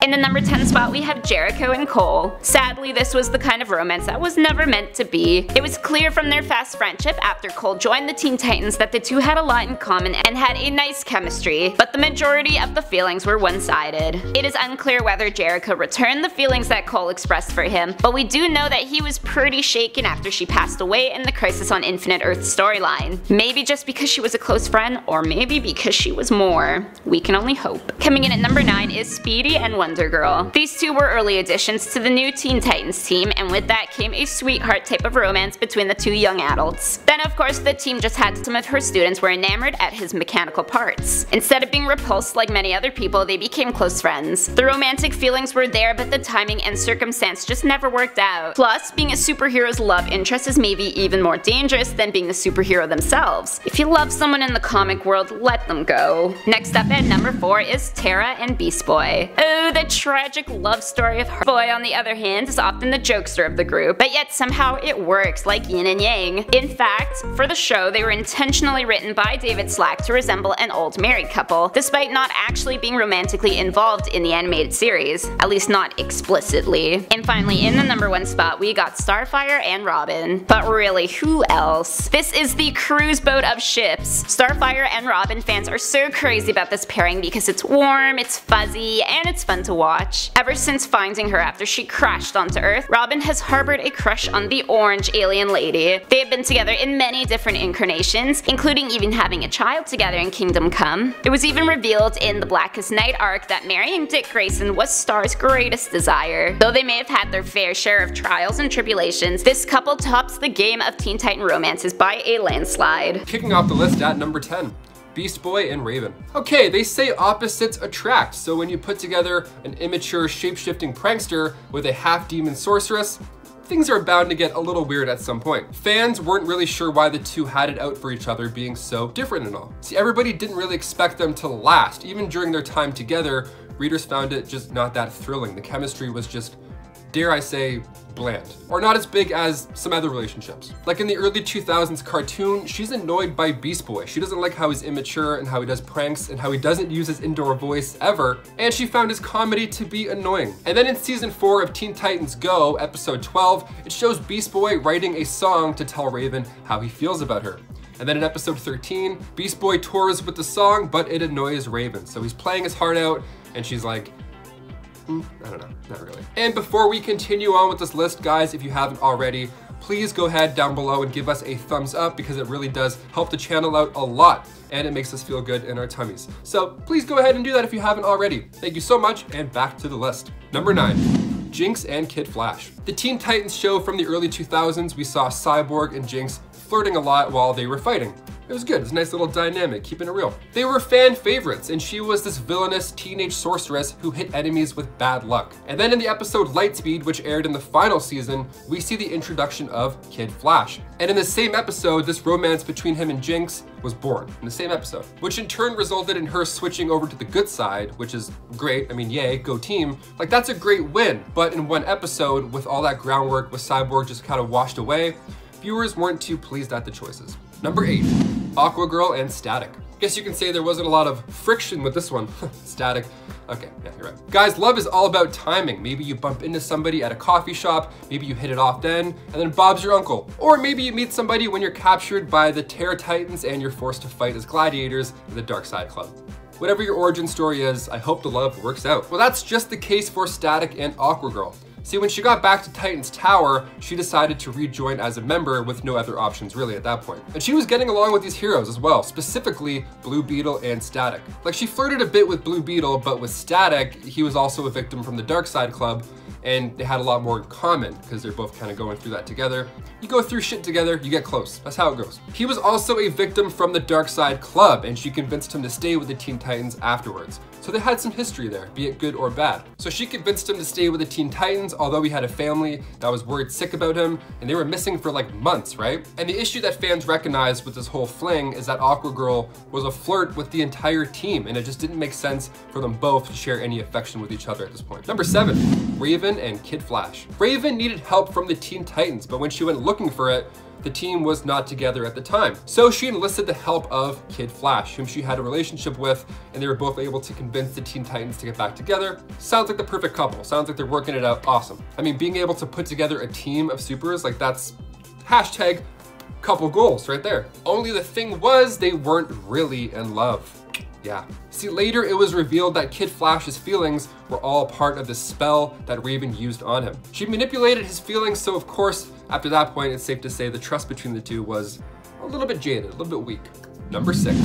In the number 10 spot, we have JERICHO and KOLE. Sadly, this was the kind of romance that was never meant to be. It was clear from their fast friendship after KOLE joined the Teen Titans that the two had a lot in common and had a nice chemistry, but the majority of the feelings were one-sided. It is unclear whether JERICHO returned the feelings that KOLE expressed for him, but we do know that he was pretty shaken after she passed away in the Crisis on Infinite Earth storyline. Maybe just because she was a close friend, or maybe because she was more. We can only hope. Coming in at number 9 is SPEEDY and Wonder Girl. These two were early additions to the new Teen Titans team, and with that came a sweetheart type of romance between the two young adults. Then of course the team just had some of her students were enamored at his mechanical parts. Instead of being repulsed like many other people, they became close friends. The romantic feelings were there, but the timing and circumstance just never worked out. Plus, being a superhero's love interest is maybe even more dangerous than being the superhero themselves. If you love someone in the comic world, let them go. Next up at number 4 is TERRA and BEASTBOY. Oh, the tragic love story of her. Boy, on the other hand, is often the jokester of the group, but yet somehow it works like yin and yang. In fact, for the show, they were intentionally written by David Slack to resemble an old married couple, despite not actually being romantically involved in the animated series, at least not explicitly. And finally, in the number 1 spot, we got STARFIRE and Robin. But really, who else? This is the cruise boat of ships. STARFIRE and Robin fans are so crazy about this pairing because it's warm, it's fuzzy, and it's fun to watch. Ever since finding her after she crashed onto Earth, Robin has harbored a crush on the orange alien lady. They have been together in many different incarnations, including even having a child together in Kingdom Come. It was even revealed in the Blackest Night arc that marrying Dick Grayson was Star's greatest desire. Though they may have had their fair share of trials and tribulations, this couple tops the game of Teen Titan romances by a landslide. Kicking off the list at number 10. BEASTBOY and Raven. Okay, they say opposites attract, so when you put together an immature shape-shifting prankster with a half-demon sorceress, things are bound to get a little weird at some point. Fans weren't really sure why the two had it out for each other, being so different and all. See, everybody didn't really expect them to last. Even during their time together, readers found it just not that thrilling. The chemistry was just, dare I say, bland, or not as big as some other relationships. Like in the early 2000s cartoon, she's annoyed by BEASTBOY. She doesn't like how he's immature and how he does pranks and how he doesn't use his indoor voice ever, and she found his comedy to be annoying. And then in season 4 of Teen Titans Go, episode 12, it shows BEASTBOY writing a song to tell Raven how he feels about her. And then in episode 13, BEASTBOY tours with the song, but it annoys Raven. So he's playing his heart out, and she's like, I don't know, not really. And before we continue on with this list, guys, if you haven't already, please go ahead down below and give us a thumbs up because it really does help the channel out a lot and it makes us feel good in our tummies. So please go ahead and do that if you haven't already. Thank you so much, and back to the list. Number 9. JINX and Kid Flash. The Teen Titans show from the early 2000s, we saw Cyborg and JINX flirting a lot while they were fighting. It was good, it was a nice little dynamic, keeping it real. They were fan favorites, and she was this villainous teenage sorceress who hit enemies with bad luck. And then in the episode Lightspeed, which aired in the final season, we see the introduction of Kid Flash. And in the same episode, this romance between him and JINX was born, in the same episode. Which in turn resulted in her switching over to the good side, which is great, I mean yay, go team. Like that's a great win, but in one episode, with all that groundwork with Cyborg just kind of washed away, viewers weren't too pleased at the choices. Number 8. AQUAGIRL and Static. Guess you can say there wasn't a lot of friction with this one. Static. Okay, yeah, you're right. Guys, love is all about timing. Maybe you bump into somebody at a coffee shop, maybe you hit it off then, and then Bob's your uncle. Or maybe you meet somebody when you're captured by the TERRA Titans and you're forced to fight as gladiators in the Dark Side Club. Whatever your origin story is, I hope the love works out. Well, that's just the case for Static and AQUAGIRL. See, when she got back to Titan's Tower, she decided to rejoin as a member with no other options really at that point. And she was getting along with these heroes as well, specifically Blue Beetle and Static. Like she flirted a bit with Blue Beetle, but with Static, he was also a victim from the Dark Side Club, and they had a lot more in common because they're both kind of going through that together. You go through shit together, you get close. That's how it goes. He was also a victim from the Dark Side Club, and she convinced him to stay with the Teen Titans afterwards. So they had some history there, be it good or bad. So she convinced him to stay with the Teen Titans, although he had a family that was worried sick about him, and they were missing for like months, right? And the issue that fans recognized with this whole fling is that AQUAGIRL was a flirt with the entire team, and it just didn't make sense for them both to share any affection with each other at this point. Number 7, Raven and Kid Flash. Raven needed help from the Teen Titans, but when she went looking for it, the team was not together at the time. So she enlisted the help of Kid Flash, whom she had a relationship with, and they were both able to convince the Teen Titans to get back together. Sounds like the perfect couple. Sounds like they're working it out awesome. I mean, being able to put together a team of supers, like that's hashtag couple goals right there. Only the thing was, they weren't really in love. Yeah. See, later it was revealed that Kid Flash's feelings were all part of the spell that Raven used on him. She manipulated his feelings, so of course, after that point, it's safe to say the trust between the two was a little bit jaded, a little bit weak. Number 6,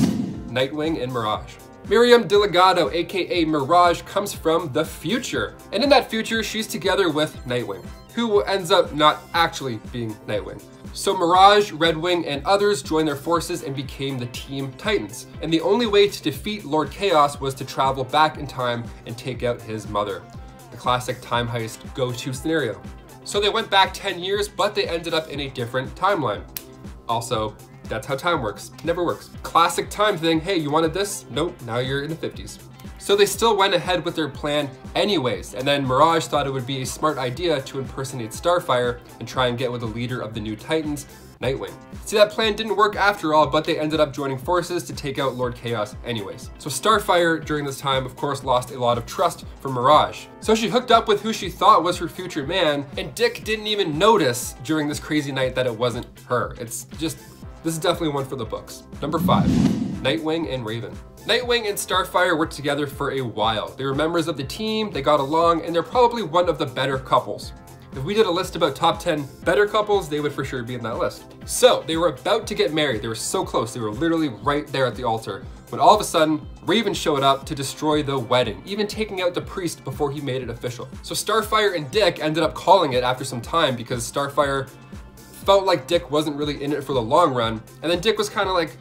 Nightwing and Mirage. Miriam Delegado, aka Mirage, comes from the future. And in that future, she's together with Nightwing, who ends up not actually being Nightwing. So Mirage, Redwing, and others joined their forces and became the Team Titans. And the only way to defeat Lord Chaos was to travel back in time and take out his mother. The classic time heist go-to scenario. So they went back 10 years, but they ended up in a different timeline. Also, that's how time works. Never works. Classic time thing. Hey, you wanted this? Nope, now you're in the 50s. So they still went ahead with their plan anyways, and then Mirage thought it would be a smart idea to impersonate Starfire and try and get with the leader of the new Titans, Nightwing. See, that plan didn't work after all, but they ended up joining forces to take out Lord Chaos anyways. So Starfire during this time, of course, lost a lot of trust from Mirage. So she hooked up with who she thought was her future man, and Dick didn't even notice during this crazy night that it wasn't her. It's just, this is definitely one for the books. Number 5, Nightwing and Raven. Nightwing and Starfire worked together for a while. They were members of the team, they got along, and they're probably one of the better couples. If we did a list about top 10 better couples, they would for sure be in that list. So they were about to get married. They were so close. They were literally right there at the altar when all of a sudden Raven showed up to destroy the wedding, even taking out the priest before he made it official. So Starfire and Dick ended up calling it after some time because Starfire felt like Dick wasn't really in it for the long run. And then Dick was kind of like,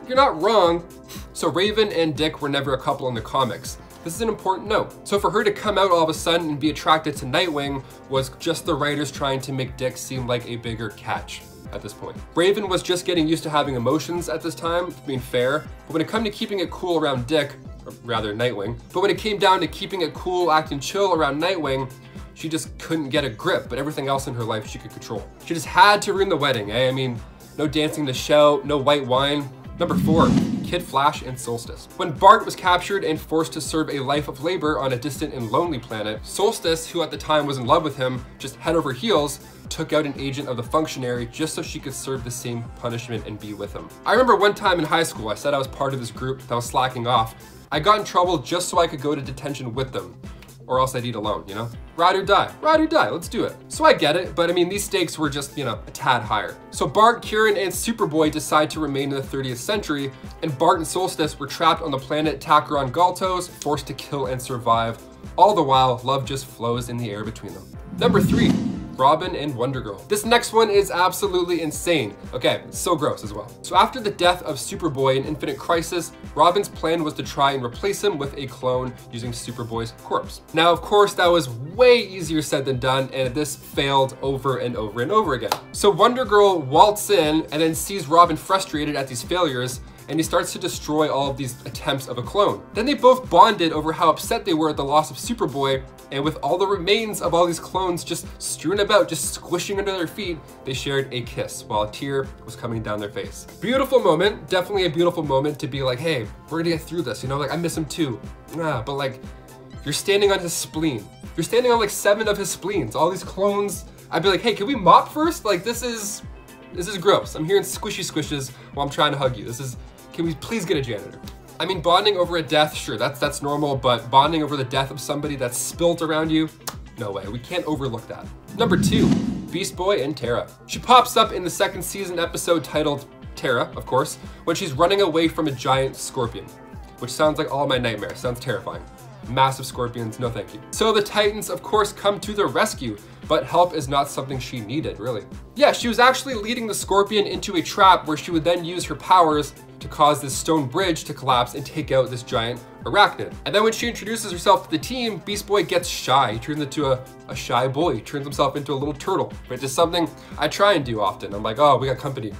you're not wrong. So Raven and Dick were never a couple in the comics. This is an important note. So for her to come out all of a sudden and be attracted to Nightwing was just the writers trying to make Dick seem like a bigger catch at this point. Raven was just getting used to having emotions at this time, being fair, but when it came to keeping it cool around Dick, or rather Nightwing, but when it came down to keeping it cool, acting chill around Nightwing, she just couldn't get a grip, but everything else in her life she could control. She just had to ruin the wedding, eh? I mean, no dancing to shout, no white wine. Number 4, Kid Flash and Solstice. When Bart was captured and forced to serve a life of labor on a distant and lonely planet, Solstice, who at the time was in love with him, just head over heels, took out an agent of the functionary just so she could serve the same punishment and be with him. I remember one time in high school, I said I was part of this group that was slacking off. I got in trouble just so I could go to detention with them, or else I'd eat alone, you know? Ride or die, let's do it. So I get it, but I mean, these stakes were just, you know, a tad higher. So Bart, Kieran, and Superboy decide to remain in the 30th century, and Bart and Solstice were trapped on the planet Takaran Galtos, forced to kill and survive. All the while, love just flows in the air between them. Number 3, Robin and Wonder Girl. This next one is absolutely insane. Okay, it's so gross as well. So after the death of Superboy in Infinite Crisis, Robin's plan was to try and replace him with a clone using Superboy's corpse. Now, of course, that was way easier said than done, and this failed over and over and over again. So Wonder Girl waltzes in and then sees Robin frustrated at these failures, and he starts to destroy all of these attempts of a clone. Then they both bonded over how upset they were at the loss of Superboy, and with all the remains of all these clones just strewn about, just squishing under their feet, they shared a kiss while a tear was coming down their face. Beautiful moment, definitely a beautiful moment to be like, hey, we're gonna get through this, you know, like I miss him too. But like, you're standing on his spleen. You're standing on like 7 of his spleens, all these clones. I'd be like, hey, can we mop first? Like this is gross. I'm hearing squishy squishes while I'm trying to hug you. Can we please get a janitor? I mean, bonding over a death, sure, that's normal, but bonding over the death of somebody that's spilt around you, no way, we can't overlook that. Number 2, Beast Boy and TERRA. She pops up in the 2nd season episode titled TERRA, of course, when she's running away from a giant scorpion, which sounds like all my nightmares, sounds terrifying. Massive scorpions, no thank you. So the Titans, of course, come to the rescue, but help is not something she needed, really. Yeah, she was actually leading the scorpion into a trap where she would then use her powers to cause this stone bridge to collapse and take out this giant arachnid. And then when she introduces herself to the team, Beast Boy gets shy. He turns into a shy boy. He turns himself into a little turtle, which is something I try and do often. I'm like, oh, we got company.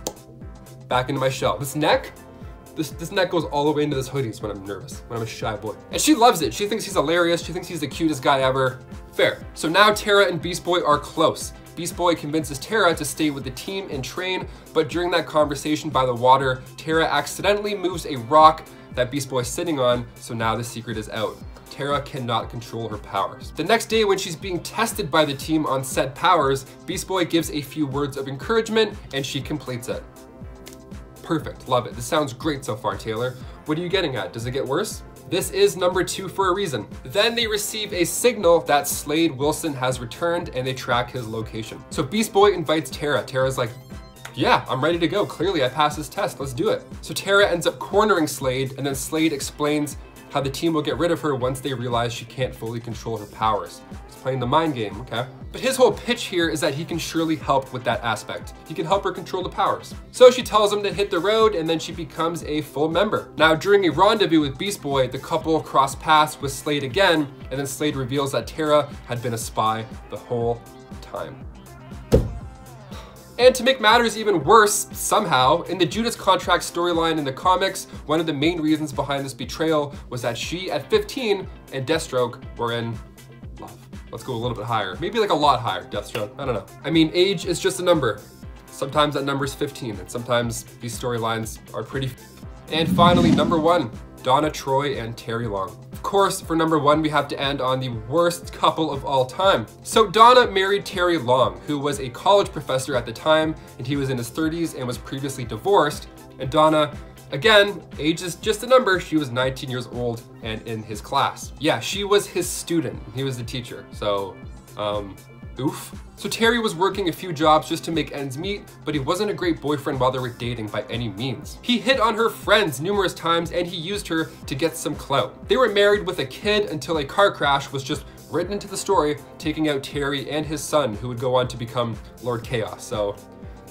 Back into my shell. This neck goes all the way into this hoodies when I'm nervous, when I'm a shy boy. And she loves it. She thinks he's hilarious. She thinks he's the cutest guy ever. Fair. So now TERRA and Beast Boy are close. Beast Boy convinces TERRA to stay with the team and train, but during that conversation by the water, TERRA accidentally moves a rock that Beast Boy is sitting on, so now the secret is out. TERRA cannot control her powers. The next day when she's being tested by the team on said powers, Beast Boy gives a few words of encouragement and she completes it. Perfect, love it. This sounds great so far, Taylor. What are you getting at? Does it get worse? This is number 2 for a reason. Then they receive a signal that Slade Wilson has returned and they track his location. So Beast Boy invites TERRA. TERRA's like, yeah, I'm ready to go. Clearly I passed this test, let's do it. So TERRA ends up cornering Slade and then Slade explains how the team will get rid of her once they realize she can't fully control her powers. He's playing the mind game, okay? But his whole pitch here is that he can surely help with that aspect. He can help her control the powers. So she tells him to hit the road and then she becomes a full member. Now during a rendezvous with Beast Boy, the couple cross paths with Slade again, and then Slade reveals that TERRA had been a spy the whole time. And to make matters even worse, somehow, in the Judas contract storyline in the comics, one of the main reasons behind this betrayal was that she, at 15, and Deathstroke were in love. Let's go a little bit higher. Maybe like a lot higher, Deathstroke, I don't know. I mean, age is just a number. Sometimes that number is 15, and sometimes these storylines are pretty. And finally, number 1, Donna Troy and Terry Long. Of course, for number 1, we have to end on the worst couple of all time. So Donna married Terry Long, who was a college professor at the time, and he was in his 30s and was previously divorced. And Donna, again, age is just a number, she was 19 years old and in his class. Yeah, she was his student, he was the teacher, so, oof. So Terry was working a few jobs just to make ends meet, but he wasn't a great boyfriend while they were dating by any means. He hit on her friends numerous times and he used her to get some clout. They were married with a kid until a car crash was just written into the story, taking out Terry and his son, who would go on to become Lord Chaos. So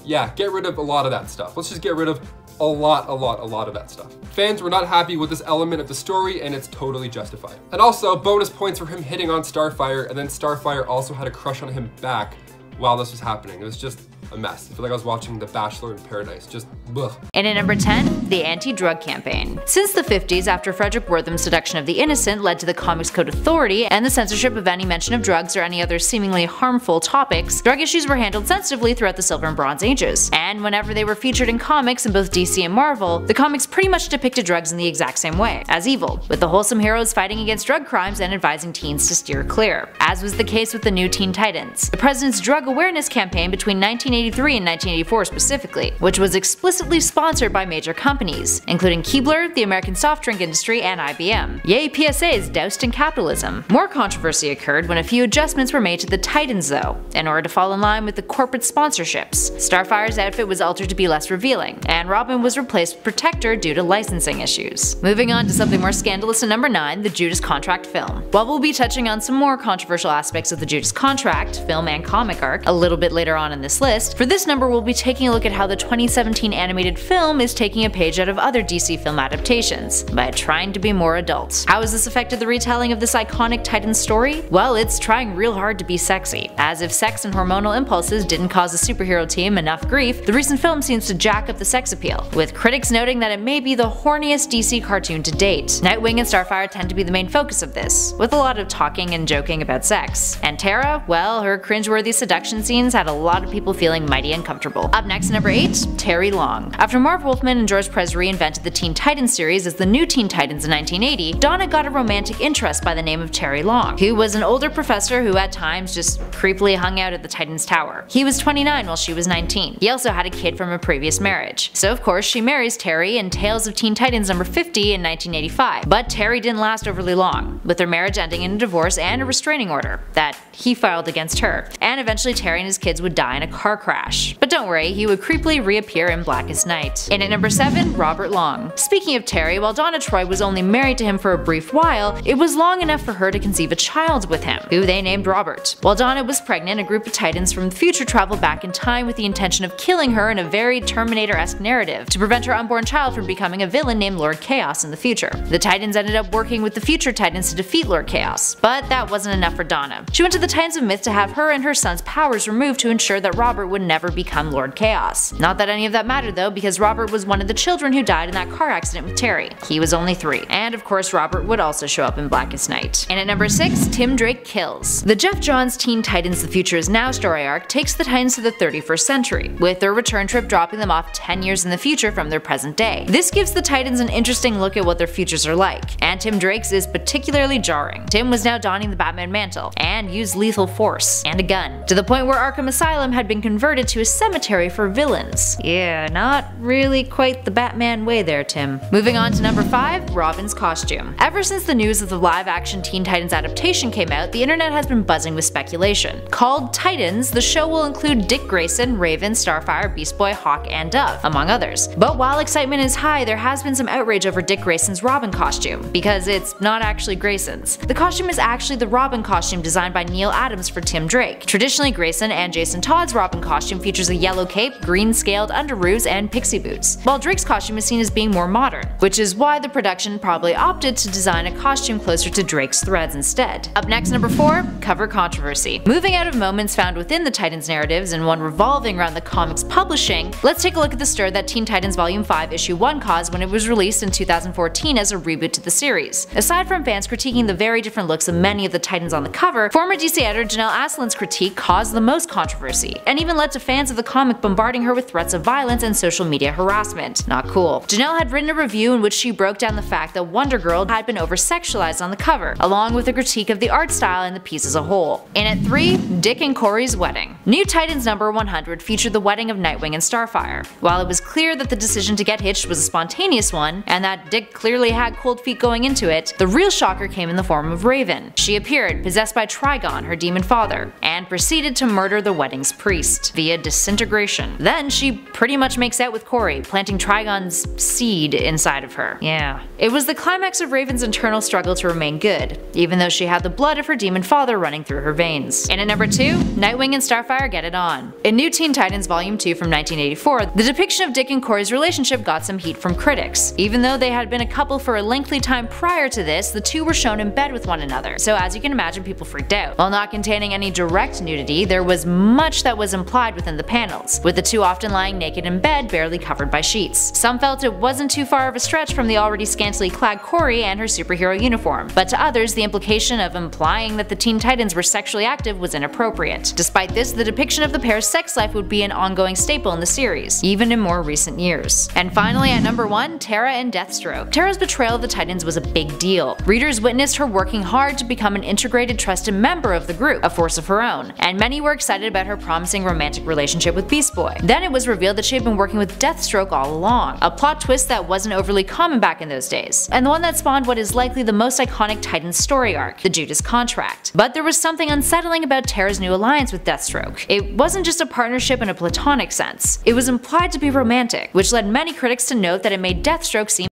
yeah, get rid of a lot of that stuff. Let's just get rid of a lot of that stuff. Fans were not happy with this element of the story and it's totally justified. And also bonus points for him hitting on Starfire, and then Starfire also had a crush on him back while this was happening. It was just a mess. I feel like I was watching The Bachelor in Paradise, just ugh. And at number 10, the anti-drug campaign. Since the 50s, after Frederick Wortham's seduction of the innocent led to the Comics Code Authority and the censorship of any mention of drugs or any other seemingly harmful topics, drug issues were handled sensitively throughout the Silver and Bronze Ages. And whenever they were featured in comics in both DC and Marvel, the comics pretty much depicted drugs in the exact same way, as evil, with the wholesome heroes fighting against drug crimes and advising teens to steer clear, as was the case with the new Teen Titans, the President's Drug Awareness Campaign between 1983 and 1984 specifically, which was explicitly sponsored by major companies, including Keebler, the American soft drink industry, and IBM. Yay PSAs doused in capitalism. More controversy occurred when a few adjustments were made to the Titans though, in order to fall in line with the corporate sponsorships. Starfire's outfit was altered to be less revealing, and Robin was replaced with Protector due to licensing issues. Moving on to something more scandalous at number 9, the Judas contract film. While we'll be touching on some more controversial aspects of the Judas contract, film and comic arc, a little bit later on in this list, for this number we'll be taking a look at how the 2017 animated film is taking a page out of other DC film adaptations, by trying to be more adult. How has this affected the retelling of this iconic Titan story? Well, it's trying real hard to be sexy. As if sex and hormonal impulses didn't cause the superhero team enough grief, the recent film seems to jack up the sex appeal, with critics noting that it may be the horniest DC cartoon to date. Nightwing and Starfire tend to be the main focus of this, with a lot of talking and joking about sex. And TERRA, well, her cringeworthy seduction scenes had a lot of people feeling mighty uncomfortable. Up next, number 8, Terry Long. After Marv Wolfman and George Perez reinvented the Teen Titans series as the new Teen Titans in 1980, Donna got a romantic interest by the name of Terry Long, who was an older professor who at times just creepily hung out at the Titans Tower. He was 29 while she was 19. He also had a kid from a previous marriage. So of course she marries Terry in Tales of Teen Titans number 50 in 1985. But Terry didn't last overly long, with their marriage ending in a divorce and a restraining order that he filed against her. And eventually Terry and his kids would die in a car crash. But don't worry, he would creepily reappear in Blackest Night. And at number 7, Robert Long. Speaking of Terry, while Donna Troy was only married to him for a brief while, it was long enough for her to conceive a child with him, who they named Robert. While Donna was pregnant, a group of Titans from the future traveled back in time with the intention of killing her in a very Terminator-esque narrative to prevent her unborn child from becoming a villain named Lord Chaos in the future. The Titans ended up working with the future Titans to defeat Lord Chaos, but that wasn't enough for Donna. She went to the Titans of Myth to have her and her son's powers removed to ensure that Robert would would never become Lord Chaos. Not that any of that mattered though, because Robert was one of the children who died in that car accident with Terry. He was only 3. And of course Robert would also show up in Blackest Night. And at number 6, Tim Drake kills. The Jeff Johns Teen Titans The Future Is Now story arc takes the Titans to the 31st century, with their return trip dropping them off 10 years in the future from their present day. This gives the Titans an interesting look at what their futures are like, and Tim Drake's is particularly jarring. Tim was now donning the Batman mantle, and used lethal force, and a gun, to the point where Arkham Asylum had been converted to a cemetery for villains. Yeah, not really quite the Batman way there, Tim. Moving on to number 5, Robin's costume. Ever since the news of the live-action Teen Titans adaptation came out, the internet has been buzzing with speculation. Called Titans, the show will include Dick Grayson, Raven, Starfire, Beast Boy, Hawk, and Dove, among others. But while excitement is high, there has been some outrage over Dick Grayson's Robin costume, because it's not actually Grayson's. The costume is actually the Robin costume designed by Neil Adams for Tim Drake. Traditionally, Grayson and Jason Todd's Robin costume features a yellow cape, green scaled underoos, and pixie boots, while Drake's costume is seen as being more modern, which is why the production probably opted to design a costume closer to Drake's threads instead. Up next, number 4, cover controversy. Moving out of moments found within the Titans narratives and one revolving around the comics publishing, let's take a look at the stir that Teen Titans Volume 5 Issue 1 caused when it was released in 2014 as a reboot to the series. Aside from fans critiquing the very different looks of many of the Titans on the cover, former DC editor Janelle Aslan's critique caused the most controversy, and even led to fans of the comic bombarding her with threats of violence and social media harassment. Not cool. Janelle had written a review in which she broke down the fact that Wonder Girl had been over-sexualized on the cover, along with a critique of the art style and the piece as a whole. And at 3, Dick and Kory's wedding. New Titans number 100 featured the wedding of Nightwing and Starfire. While it was clear that the decision to get hitched was a spontaneous one, and that Dick clearly had cold feet going into it, the real shocker came in the form of Raven. She appeared, possessed by Trigon, her demon father, and proceeded to murder the wedding's priest via disintegration. Then she pretty much makes out with Kory, planting Trigon's seed inside of her. Yeah. It was the climax of Raven's internal struggle to remain good, even though she had the blood of her demon father running through her veins. And at number 2, Nightwing and Starfire get it on. In New Teen Titans Volume 2 from 1984, the depiction of Dick and Kory's relationship got some heat from critics. Even though they had been a couple for a lengthy time prior to this, the two were shown in bed with one another, so as you can imagine, people freaked out. While not containing any direct nudity, there was much that was implied within the panels, with the two often lying naked in bed, barely covered by sheets. Some felt it wasn't too far of a stretch from the already scantily clad Kory and her superhero uniform, but to others, the implication of implying that the Teen Titans were sexually active was inappropriate. Despite this, the depiction of the pair's sex life would be an ongoing staple in the series, even in more recent years. And finally, at number 1, TERRA and DEATHSTROKE. TERRA's betrayal of the Titans was a big deal. Readers witnessed her working hard to become an integrated, trusted member of the group, a force of her own, and many were excited about her promising romantic relationship with Beast Boy. Then it was revealed that she had been working with DEATHSTROKE all along, a plot twist that wasn't overly common back in those days, and the one that spawned what is likely the most iconic Titans story arc, the Judas contract. But there was something unsettling about TERRA's new alliance with DEATHSTROKE. It wasn't just a partnership in a platonic sense, it was implied to be romantic, which led many critics to note that it made DEATHSTROKE seem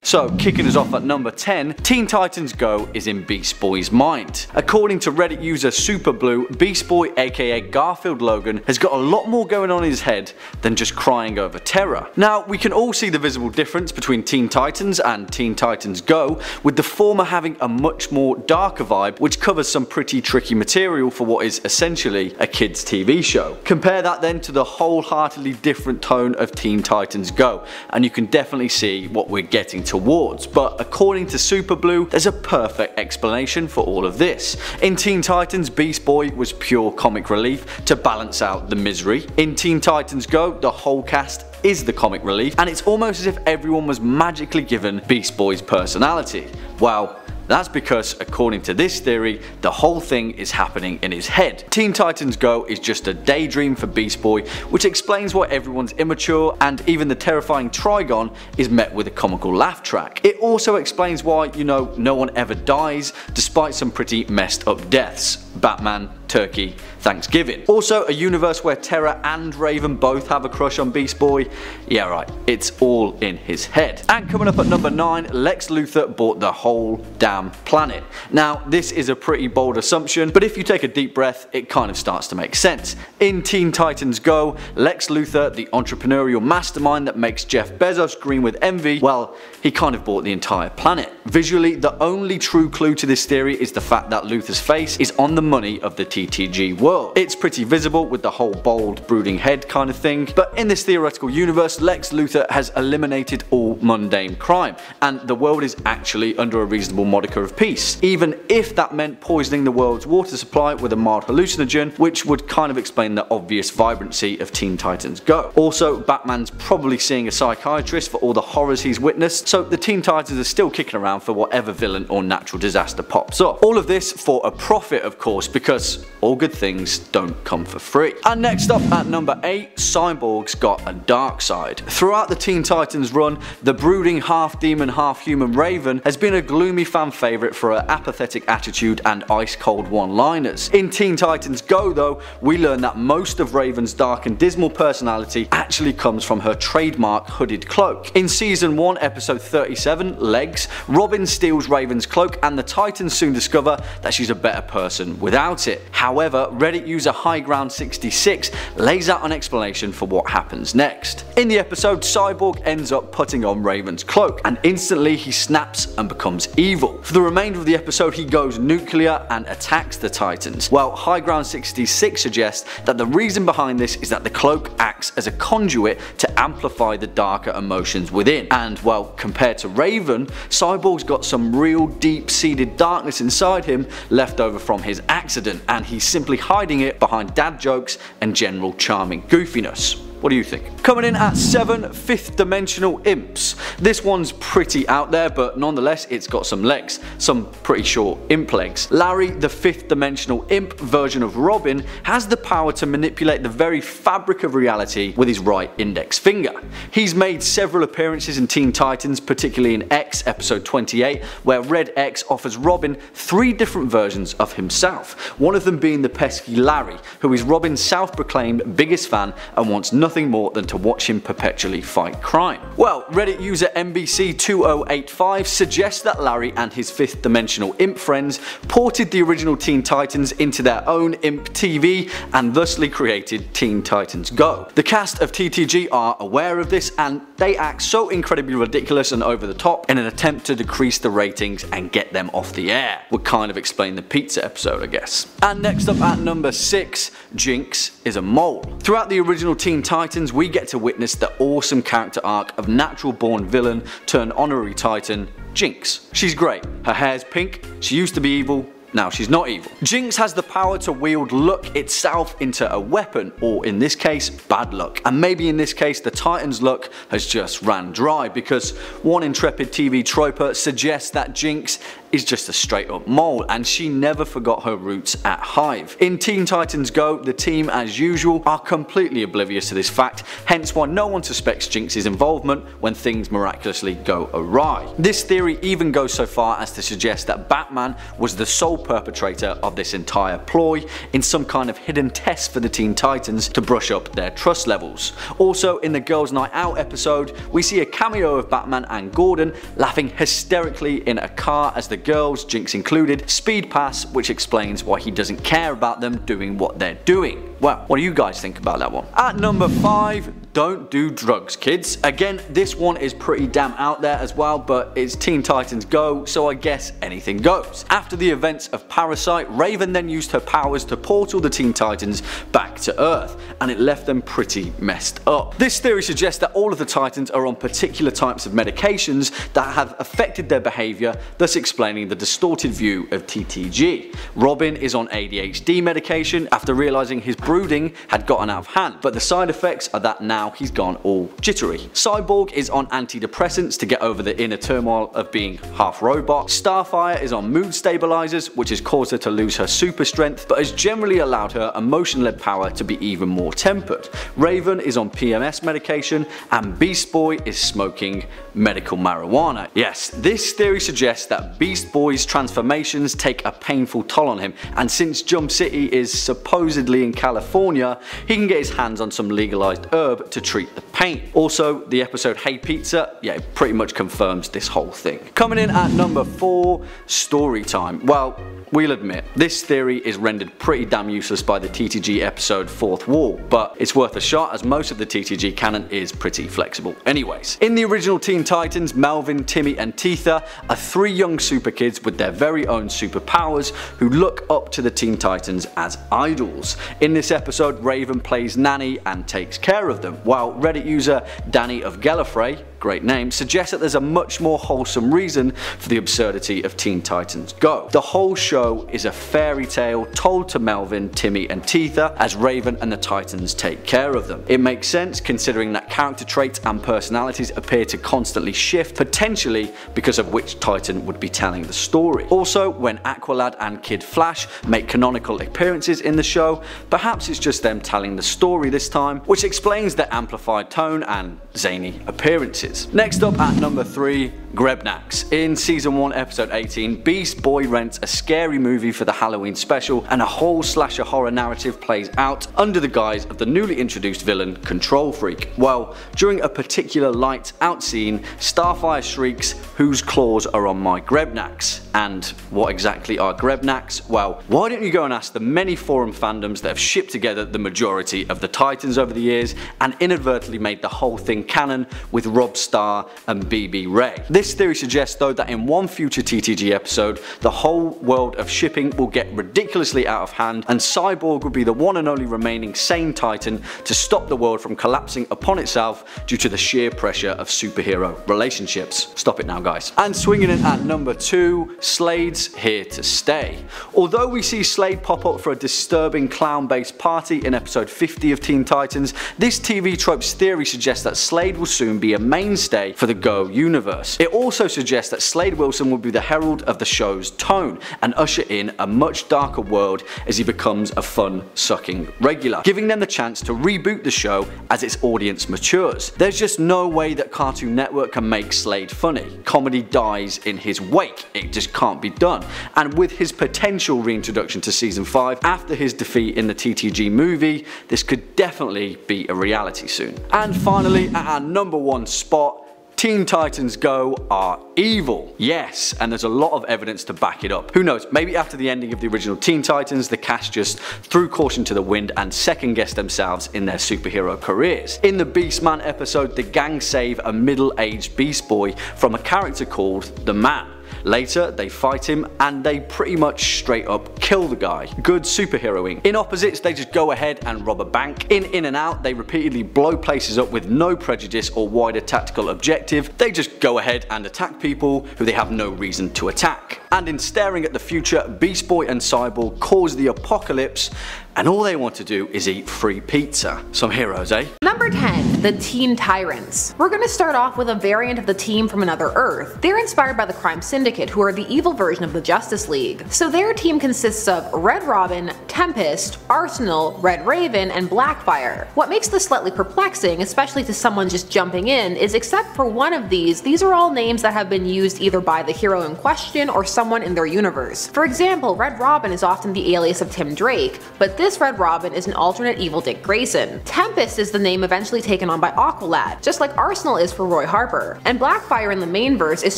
So, kicking us off at number 10, Teen Titans Go is in Beast Boy's mind. According to Reddit user Superblue, Beast Boy aka Garfield Logan has got a lot more going on in his head than just crying over TERRA. Now, we can all see the visible difference between Teen Titans and Teen Titans Go, with the former having a much more darker vibe which covers some pretty tricky material for what is essentially a kids TV show. Compare that then to the wholeheartedly different tone of Teen Titans Go, and you can definitely see what we're getting towards. But according to Superblue, there's a perfect explanation for all of this. In Teen Titans, Beast Boy was pure comic relief to balance out the misery. In Teen Titans Go, the whole cast is the comic relief, and it's almost as if everyone was magically given Beast Boy's personality. Well, that's because, according to this theory, the whole thing is happening in his head. Teen Titans Go is just a daydream for Beast Boy, which explains why everyone's immature and even the terrifying Trigon is met with a comical laugh track. It also explains why, no one ever dies, despite some pretty messed up deaths. Batman, Turkey, Thanksgiving. Also, a universe where TERRA and Raven both have a crush on Beast Boy. Yeah, right, it's all in his head. And coming up at number 9, Lex Luthor bought the whole damn planet. Now, this is a pretty bold assumption, but if you take a deep breath, it kind of starts to make sense. In Teen Titans Go, Lex Luthor, the entrepreneurial mastermind that makes Jeff Bezos green with envy, well, he kind of bought the entire planet. Visually, the only true clue to this theory is the fact that Luthor's face is on the money of the TTG world. It's pretty visible with the whole bold, brooding head kind of thing, but in this theoretical universe, Lex Luthor has eliminated all mundane crime, and the world is actually under a reasonable modicum of peace, even if that meant poisoning the world's water supply with a mild hallucinogen, which would kind of explain the obvious vibrancy of Teen Titans Go. Also, Batman's probably seeing a psychiatrist for all the horrors he's witnessed, so the Teen Titans are still kicking around for whatever villain or natural disaster pops up. All of this for a profit, of course, because all good things don't come for free. And next up at number 8, Cyborg's got a dark side. Throughout the Teen Titans run, the brooding half-demon, half-human Raven has been a gloomy fan favourite for her apathetic attitude and ice-cold one-liners. In Teen Titans Go though, we learn that most of Raven's dark and dismal personality actually comes from her trademark hooded cloak. In season 1 episode 37, Legs, Robin steals Raven's cloak and the Titans soon discover that she's a better person without it. However, Reddit user Highground66 lays out an explanation for what happens next. In the episode, Cyborg ends up putting on Raven's cloak and instantly he snaps and becomes evil. For the remainder of the episode he goes nuclear and attacks the Titans. Well, Highground66 suggests that the reason behind this is that the cloak acts as a conduit to amplify the darker emotions within, and well, compared to Raven, Cyborg's got some real deep-seated darkness inside him left over from his accident, and he's simply hiding it behind dad jokes and general charming goofiness. What do you think? Coming in at 7, Fifth Dimensional Imps. This one's pretty out there, but nonetheless it's got some legs, some pretty short imp legs. Larry, the Fifth Dimensional Imp version of Robin, has the power to manipulate the very fabric of reality with his right index finger. He's made several appearances in Teen Titans, particularly in X episode 28, where Red X offers Robin 3 different versions of himself, one of them being the pesky Larry, who is Robin's self-proclaimed biggest fan and wants nothing more than to watch him perpetually fight crime. Well, Reddit user MBC2085 suggests that Larry and his 5th dimensional imp friends ported the original Teen Titans into their own imp TV and thusly created Teen Titans Go. The cast of TTG are aware of this and they act so incredibly ridiculous and over the top in an attempt to decrease the ratings and get them off the air. Would kind of explain the pizza episode, I guess. And next up at number 6, JINX is a mole. Throughout the original Teen Titans, we get to witness the awesome character arc of natural born villain turned honorary Titan, JINX. She's great. Her hair's pink, she used to be evil, now she's not evil. JINX has the power to wield luck itself into a weapon, or in this case, bad luck. And maybe in this case the Titans' luck has just ran dry, because one intrepid TV troper suggests that JINX is just a straight up mole and she never forgot her roots at Hive. In Teen Titans Go, the team as usual are completely oblivious to this fact, hence why no one suspects JINX's involvement when things miraculously go awry. This theory even goes so far as to suggest that Batman was the sole perpetrator of this entire ploy in some kind of hidden test for the Teen Titans to brush up their trust levels. Also, in the Girls Night Out episode, we see a cameo of Batman and Gordon laughing hysterically in a car as the girls, JINX included, speed past, which explains why he doesn't care about them doing what they're doing. Well, what do you guys think about that one? At number 5, don't do drugs, kids. Again, this one is pretty damn out there as well, but it's Teen Titans Go, so I guess anything goes. After the events of Parasite, Raven then used her powers to portal the Teen Titans back to Earth, and it left them pretty messed up. This theory suggests that all of the Titans are on particular types of medications that have affected their behaviour, thus explaining the distorted view of TTG. Robin is on ADHD medication after realising his brooding had gotten out of hand, but the side effects are that now he's gone all jittery. Cyborg is on antidepressants to get over the inner turmoil of being half robot. Starfire is on mood stabilizers, which has caused her to lose her super strength, but has generally allowed her emotion-led power to be even more tempered. Raven is on PMS medication, and Beast Boy is smoking medical marijuana. Yes, this theory suggests that Beast Boy's transformations take a painful toll on him, and since Jump City is supposedly in California, he can get his hands on some legalized herb to treat the pain. Also, the episode Hey Pizza, yeah, it pretty much confirms this whole thing. Coming in at number 4, story time. Well, we'll admit, this theory is rendered pretty damn useless by the TTG episode Fourth Wall, but it's worth a shot as most of the TTG canon is pretty flexible. Anyways, in the original Teen Titans, Melvin, Timmy and Teether are 3 young super kids with their very own superpowers who look up to the Teen Titans as idols. In this episode, Raven plays nanny and takes care of them, while Reddit user Danny of Gallifrey, great name, suggests that there's a much more wholesome reason for the absurdity of Teen Titans Go. The whole show is a fairy tale told to Melvin, Timmy and Teether as Raven and the Titans take care of them. It makes sense considering that character traits and personalities appear to constantly shift, potentially because of which Titan would be telling the story. Also, when Aqualad and Kid Flash make canonical appearances in the show, perhaps it's just them telling the story this time, which explains their amplified tone and zany appearances. Next up at number 3, Grebnax. In season 1 episode 18, Beast Boy rents a scary movie for the Halloween special and a whole slasher horror narrative plays out under the guise of the newly introduced villain Control Freak. Well, during a particular lights out scene, Starfire shrieks, "Whose claws are on my Grebnax?" And what exactly are Grebnax? Well, why don't you go and ask the many forum fandoms that have shipped together the majority of the Titans over the years and inadvertently made the whole thing canon with Rob Starr and BB Ray. This theory suggests though that in one future TTG episode, the whole world of shipping will get ridiculously out of hand and Cyborg will be the one and only remaining sane Titan to stop the world from collapsing upon itself due to the sheer pressure of superhero relationships. Stop it now, guys. And swinging in at number 2, Slade's here to stay. Although we see Slade pop up for a disturbing clown-based party in episode 50 of Teen Titans, this TV trope's theory suggests that Slade will soon be a mainstay for the Go universe. It also suggests that Slade Wilson will be the herald of the show's tone and usher in a much darker world as he becomes a fun-sucking regular, giving them the chance to reboot the show as its audience matures. There's just no way that Cartoon Network can make Slade funny. Comedy dies in his wake, it just can't be done, and with his potential reintroduction to season 5 after his defeat in the TTG movie, this could definitely be a reality soon. And finally, at our number 1 spot, Teen Titans Go are evil. Yes, and there's a lot of evidence to back it up. Who knows, maybe after the ending of the original Teen Titans, the cast just threw caution to the wind and second guessed themselves in their superhero careers. In the Beastman episode, the gang save a middle-aged Beast Boy from a character called The Man. Later, they fight him and they pretty much straight up kill the guy. Good superheroing. In opposites, they just go ahead and rob a bank. In and Out, they repeatedly blow places up with no prejudice or wider tactical objective. They just go ahead and attack people who they have no reason to attack. And in Staring at the Future, Beast Boy and Cyborg cause the apocalypse and all they want to do is eat free pizza. Some heroes, eh? Number 10. The Teen Tyrants. We're gonna start off with a variant of the team from another Earth. They're inspired by the Crime Syndicate, who are the evil version of the Justice League. So their team consists of Red Robin, Tempest, Arsenal, Red Raven, and Blackfire. What makes this slightly perplexing, especially to someone just jumping in, is except for one of these are all names that have been used either by the hero in question or someone in their universe. For example, Red Robin is often the alias of Tim Drake, but this Red Robin is an alternate evil Dick Grayson. Tempest is the name eventually taken on by Aqualad, just like Arsenal is for Roy Harper. And Blackfire in the main verse is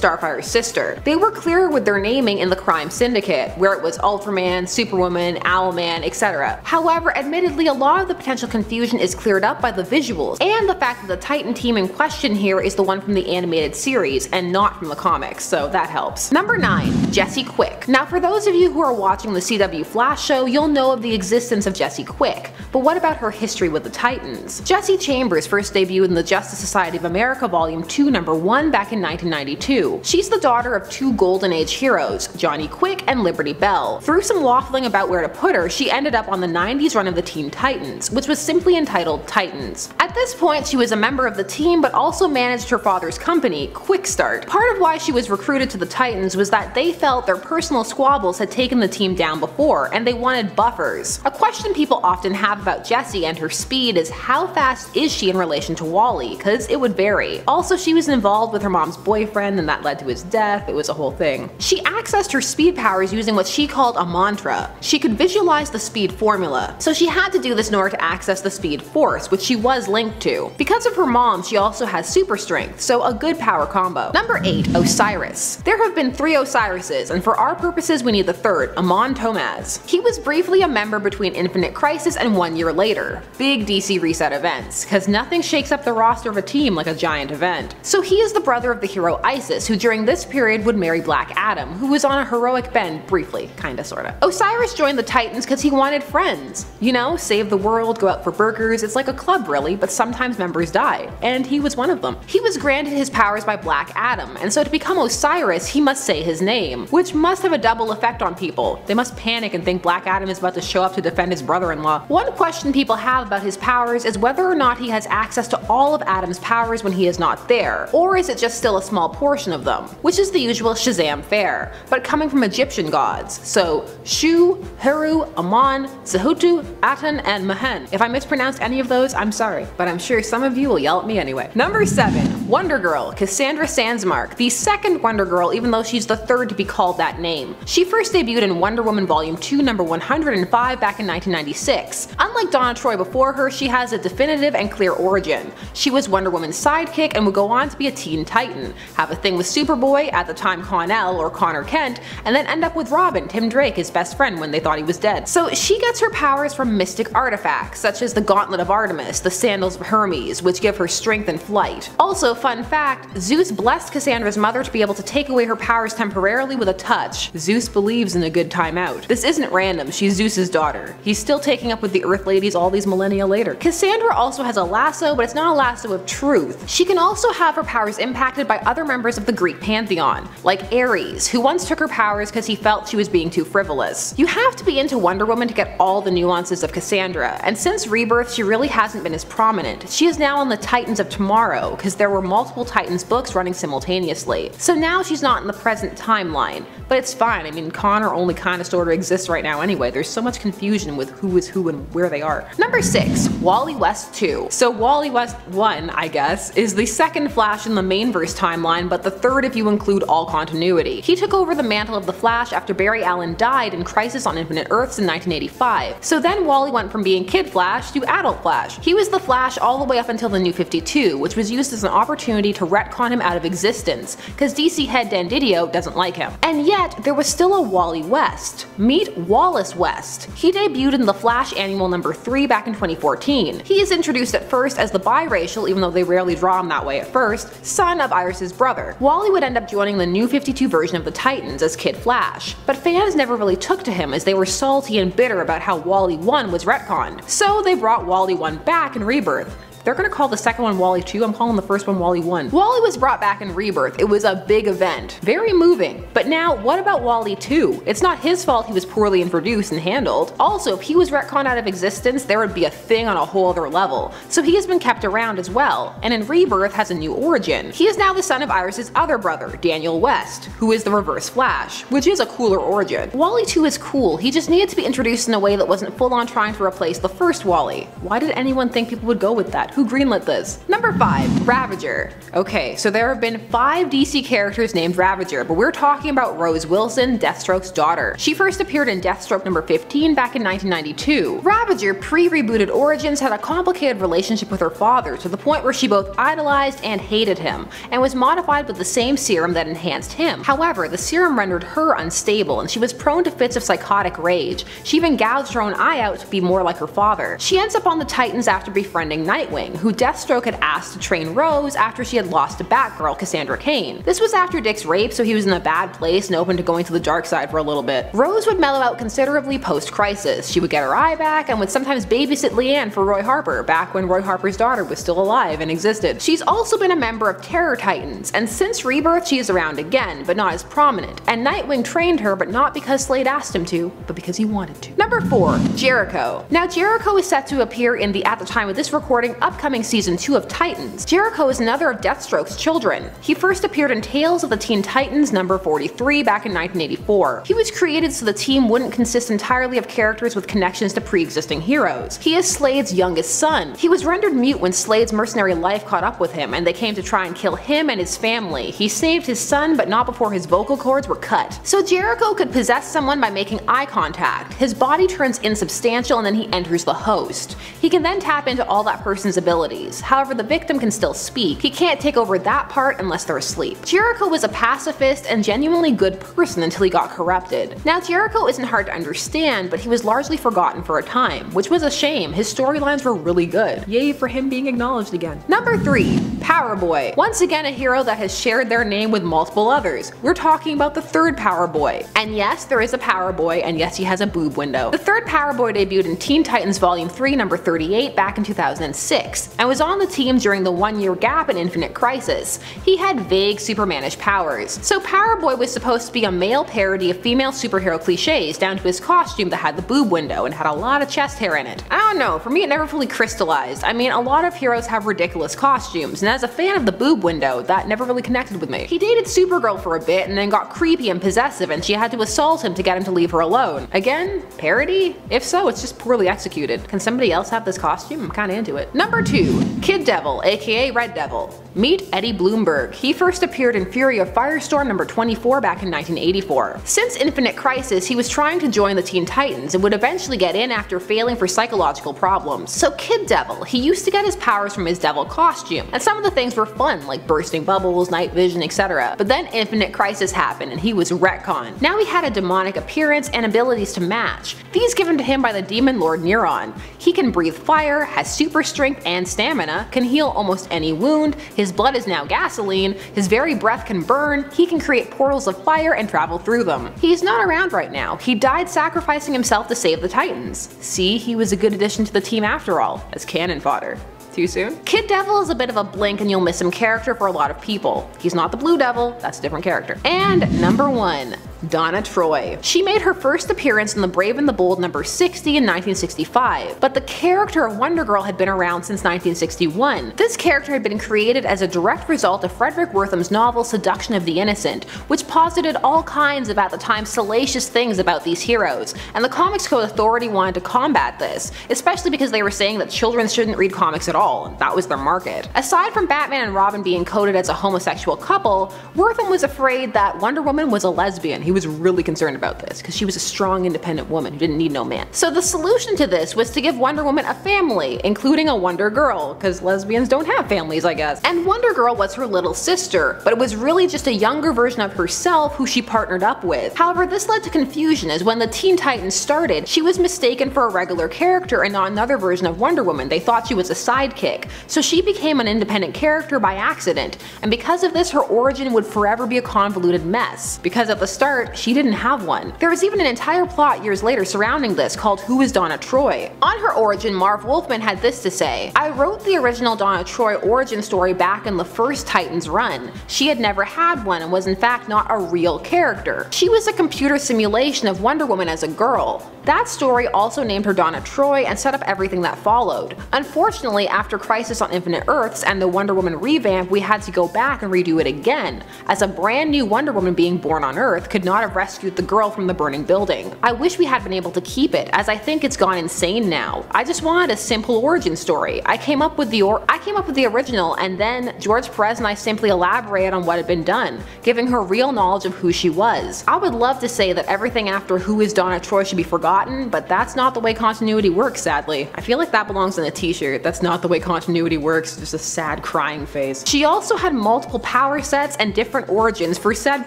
Starfire's sister. They were clearer with their naming in the Crime Syndicate, where it was Ultraman, Superwoman, Owlman, etc. However, admittedly, a lot of the potential confusion is cleared up by the visuals, and the fact that the Titan team in question here is the one from the animated series, and not from the comics, so that helps. Number 9. Jessie Quick. Now for those of you who are watching the CW Flash show, you'll know of the existence of Jessie Quick, but what about her history with the Titans? Jessie Chambers first debuted in the Justice Society of America Volume 2 Number 1 back in 1992. She's the daughter of 2 Golden Age heroes, Johnny Quick and Liberty Bell. Through some waffling about where to put her, she ended up on the 90s run of the Teen Titans, which was simply entitled Titans. At this point, she was a member of the team but also managed her father's company, Quick Start. Part of why she was recruited to the Titans was that they felt their personal squabbles had taken the team down before, and they wanted buffers. A question people often have about Jessie and her speed is how fast is she in relation to Wally, cause it would vary. Also, she was involved with her mom's boyfriend and that led to his death, it was a whole thing. She accessed her speed powers using what she called a mantra. She could visualize utilize the speed formula, so she had to do this in order to access the speed force, which she was linked to. Because of her mom, she also has super strength, so a good power combo. Number 8. Osiris. There have been 3 Osirises, and for our purposes we need the third, Amon Tomaz. He was briefly a member between Infinite Crisis and 1 year later. Big DC reset events, cause nothing shakes up the roster of a team like a giant event. So he is the brother of the hero Isis, who during this period would marry Black Adam, who was on a heroic bend briefly, kinda sorta. Osiris joined the Titans cause he wanted friends. You know, save the world, go out for burgers, it's like a club really, but sometimes members die. And he was one of them. He was granted his powers by Black Adam, and so to become Osiris, he must say his name, which must have a double effect on people. They must panic and think Black Adam is about to show up to defend his brother-in-law. One question people have about his powers is whether or not he has access to all of Adam's powers when he is not there, or is it just still a small portion of them, which is the usual Shazam fare, but coming from Egyptian gods, so Shu, Heru, Amon, Zehutu, Aten, and Mehen. If I mispronounced any of those, I'm sorry, but I'm sure some of you will yell at me anyway. Number 7. Wonder Girl, Cassandra Sandsmark, the second Wonder Girl even though she's the third to be called that name. She first debuted in Wonder Woman Volume 2 number 105 back in 1996. Unlike Donna Troy before her, she has a definitive and clear origin. She was Wonder Woman's sidekick and would go on to be a Teen Titan, have a thing with Superboy, at the time Con-El or Connor Kent, and then end up with Robin, Tim Drake, his best friend when they thought he was dead. So she gets her powers from mystic artifacts, such as the Gauntlet of Artemis, the Sandals of Hermes, which give her strength and flight. Also, fun fact, Zeus blessed Cassandra's mother to be able to take away her powers temporarily with a touch. Zeus believes in a good time out. This isn't random, she's Zeus's daughter. He's still taking up with the Earth ladies all these millennia later. Cassandra also has a lasso, but it's not a lasso of truth. She can also have her powers impacted by other members of the Greek pantheon, like Ares, who once took her powers because he felt she was being too frivolous. You have to be into Wonder Woman to get all the nuances of Cassandra, and since Rebirth she really hasn't been as prominent. She is now on the Titans of Tomorrow, because there were multiple Titans books running simultaneously. So now she's not in the present timeline, but it's fine. I mean, Connor only kinda sorta exists right now anyway. There's so much confusion with who is who and where they are. Number 6. Wally West 2. So Wally West 1, I guess, is the second Flash in the mainverse timeline, but the third if you include all continuity. He took over the mantle of the Flash after Barry Allen died in Crisis on Infinite Earths in 1985. So then Wally went from being Kid Flash to Adult Flash. He was the Flash all the way up until the New 52, which was used as an opportunity to retcon him out of existence, cause DC head Dan Didio doesn't like him. And yet, there was still a Wally West. Meet Wallace West. He debuted in the Flash Annual number 3 back in 2014. He is introduced at first as the biracial, even though they rarely draw him that way at first, son of Iris's brother. Wally would end up joining the New 52 version of the Titans as Kid Flash, but fans never really took to him as they were salty and bitter about how Wally 1 was retconned. So they brought Wally 1 back in Rebirth. They're gonna call the second one Wally 2, I'm calling the first one Wally 1. Wally was brought back in Rebirth. It was a big event. Very moving. But now, what about Wally 2? It's not his fault he was poorly introduced and handled. Also, if he was retconned out of existence, there would be a thing on a whole other level. So he has been kept around as well, and in Rebirth has a new origin. He is now the son of Iris's other brother, Daniel West, who is the Reverse Flash, which is a cooler origin. Wally 2 is cool, he just needed to be introduced in a way that wasn't full on trying to replace the first Wally. Why did anyone think people would go with that? Who greenlit this? Number 5. Ravager. Okay, so there have been 5 DC characters named Ravager, but we're talking about Rose Wilson, Deathstroke's daughter. She first appeared in Deathstroke number 15 back in 1992. Ravager, pre-rebooted Origins, had a complicated relationship with her father to the point where she both idolized and hated him, and was modified with the same serum that enhanced him. However, the serum rendered her unstable, and she was prone to fits of psychotic rage. She even gouged her own eye out to be more like her father. She ends up on the Titans after befriending Nightwing, who Deathstroke had asked to train Rose after she had lost to Batgirl, Cassandra Cain. This was after Dick's rape, so he was in a bad place and open to going to the dark side for a little bit. Rose would mellow out considerably post-Crisis. She would get her eye back and would sometimes babysit Leanne for Roy Harper, back when Roy Harper's daughter was still alive and existed. She's also been a member of Terror Titans, and since Rebirth she is around again, but not as prominent, and Nightwing trained her, but not because Slade asked him to, but because he wanted to. Number 4. Jericho. Now Jericho is set to appear in the, at the time of this recording, upcoming season 2 of Titans. JERICHO is another of Deathstroke's children. He first appeared in Tales of the Teen Titans number 43 back in 1984. He was created so the team wouldn't consist entirely of characters with connections to pre-existing heroes. He is Slade's youngest son. He was rendered mute when Slade's mercenary life caught up with him and they came to try and kill him and his family. He saved his son, but not before his vocal cords were cut. So JERICHO could possess someone by making eye contact. His body turns insubstantial and then he enters the host. He can then tap into all that person's abilities. However, the victim can still speak. He can't take over that part unless they're asleep. JERICHO was a pacifist and genuinely good person until he got corrupted. Now JERICHO isn't hard to understand, but he was largely forgotten for a time, which was a shame. His storylines were really good. Yay for him being acknowledged again. Number 3. Power Boy. Once again a hero that has shared their name with multiple others. We're talking about the third Power Boy. And yes, there is a Power Boy, and yes, he has a boob window. The third Power Boy debuted in Teen Titans Volume 3 number 38 back in 2006, and was on the team during the 1-year gap in Infinite Crisis. He had vague Supermanish powers. So Power Boy was supposed to be a male parody of female superhero cliches down to his costume that had the boob window and had a lot of chest hair in it. I don't know, for me it never fully crystallized. I mean, a lot of heroes have ridiculous costumes, and as a fan of the boob window, that never really connected with me. He dated Supergirl for a bit and then got creepy and possessive and she had to assault him to get him to leave her alone. Again, parody? If so, it's just poorly executed. Can somebody else have this costume? I'm kinda into it. Number 2. Kid Devil, aka Red Devil. Meet Eddie Bloomberg. He first appeared in Fury of Firestorm number 24 back in 1984. Since Infinite Crisis, he was trying to join the Teen Titans and would eventually get in after failing for psychological problems. So Kid Devil, he used to get his powers from his devil costume, and some of the things were fun, like bursting bubbles, night vision, etc. But then Infinite Crisis happened and he was retconned. Now he had a demonic appearance and abilities to match, these given to him by the demon lord Neuron. He can breathe fire, has super strength and stamina, can heal almost any wound, his blood is now gasoline, his very breath can burn, he can create portals of fire and travel through them. He's not around right now. He died sacrificing himself to save the Titans. See, he was a good addition to the team after all, as cannon fodder. Too soon? Kid Devil is a bit of a blink and you'll miss him character for a lot of people. He's not the Blue Devil, that's a different character. And number 1. Donna Troy. She made her first appearance in The Brave and the Bold number 60 in 1965, but the character of Wonder Girl had been around since 1961. This character had been created as a direct result of Frederick Wertham's novel Seduction of the Innocent, which posited all kinds of at the time salacious things about these heroes, and the Comics Code Authority wanted to combat this, especially because they were saying that children shouldn't read comics at all, and that was their market. Aside from Batman and Robin being coded as a homosexual couple, Wertham was afraid that Wonder Woman was a lesbian. He was really concerned about this, because she was a strong independent woman who didn't need no man. So the solution to this was to give Wonder Woman a family, including a Wonder Girl, because lesbians don't have families, I guess. And Wonder Girl was her little sister, but it was really just a younger version of herself who she partnered up with. However, this led to confusion, as when the Teen Titans started, she was mistaken for a regular character and not another version of Wonder Woman. They thought she was a sidekick. So she became an independent character by accident, and because of this her origin would forever be a convoluted mess, because at the start she didn't have one. There was even an entire plot years later surrounding this called Who is Donna Troy? On her origin, Marv Wolfman had this to say: I wrote the original Donna Troy origin story back in the first Titans run. She had never had one and was in fact not a real character. She was a computer simulation of Wonder Woman as a girl. That story also named her Donna Troy and set up everything that followed. Unfortunately, after Crisis on Infinite Earths and the Wonder Woman revamp, we had to go back and redo it again, as a brand new Wonder Woman being born on Earth could not have rescued the girl from the burning building. I wish we had been able to keep it, as I think it's gone insane now. I just wanted a simple origin story. I came up with the original, and then George Perez and I simply elaborated on what had been done, giving her real knowledge of who she was. I would love to say that everything after Who is Donna Troy should be forgotten, but that's not the way continuity works, sadly. I feel like that belongs in a t-shirt. That's not the way continuity works, just a sad crying face. She also had multiple power sets and different origins for said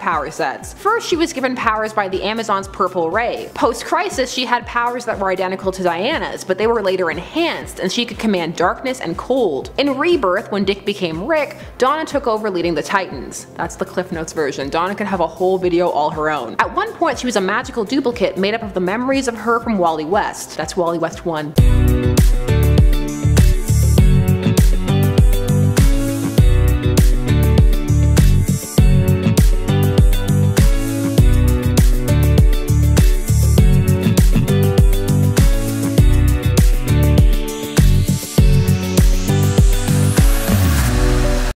power sets. First, she was given powers by the Amazon's Purple Ray. Post-Crisis, she had powers that were identical to Diana's, but they were later enhanced, and she could command darkness and cold. In Rebirth, when Dick became Rick, Donna took over leading the Titans. That's the Cliff Notes version. Donna could have a whole video all her own. At one point, she was a magical duplicate made up of the memories of her from Wally West. That's Wally West 1.